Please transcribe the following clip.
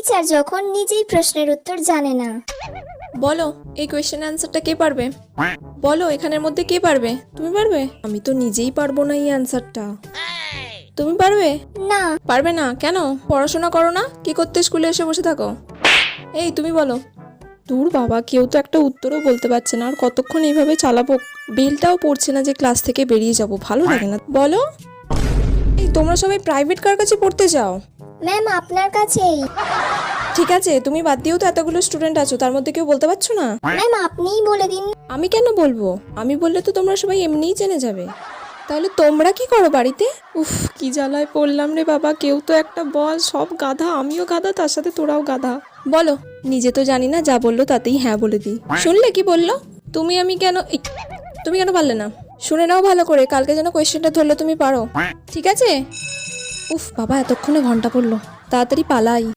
Teacher যখন নিজেই প্রশ্নের উত্তর জানে না। বলো এই কোয়েশ্চেন অ্যান্সারটা কে পারবে? বলো এখানের মধ্যে কে পারবে? তুমি পারবে? আমি তো নিজেই পারবো না এই অ্যান্সারটা। তুমি পারবে? না। পারবে না কেন? পড়াশোনা করো না? কি করতে স্কুলে এসে বসে থাকো? এই তুমি বলো। দূর বাবা, কেউ তো একটা উত্তরও বলতে পারছে না, আর কতক্ষণ এইভাবে চালাবো? বেলটাও পড়ছে না যে ক্লাস থেকে বেরিয়ে যাব, ভালো লাগে না। বলো। এই তোমরা সবাই প্রাইভেট কার কাছে পড়তে যাও? ম্যাম আপনার কাছেই। ঠিক আছে, তুমি বাদ দিয়েও তো এতগুলো স্টুডেন্ট আছো, তার মধ্যে কেউ বলতে পারছো না? ম্যাম আপনিই বলে দিন। আমি কেন বলবো? আমি বললে তো তোমরা সবাই এমনিই জেনে যাবে। তাহলে তোমরা কি করো বাড়িতে? উফ, কি জ্বালায় পড়লাম রে বাবা, কেউ তো একটা বল। সব গাধা, আমিও গাধা, তার সাথে তোরাও গাধা। বলো। নিজে তো জানি না, যা বললো তাতেই হ্যাঁ বলে দিই। শুনলে কি বললো? তুমি কেন পারলে না? শুনে নাও ভালো করে, কালকে যেন কোয়েশ্চেনটা ধরলে তুমি পারো, ঠিক আছে? উফ বাবা, এতক্ষণে ঘন্টা পড়লো, তাড়াতাড়ি পালাই।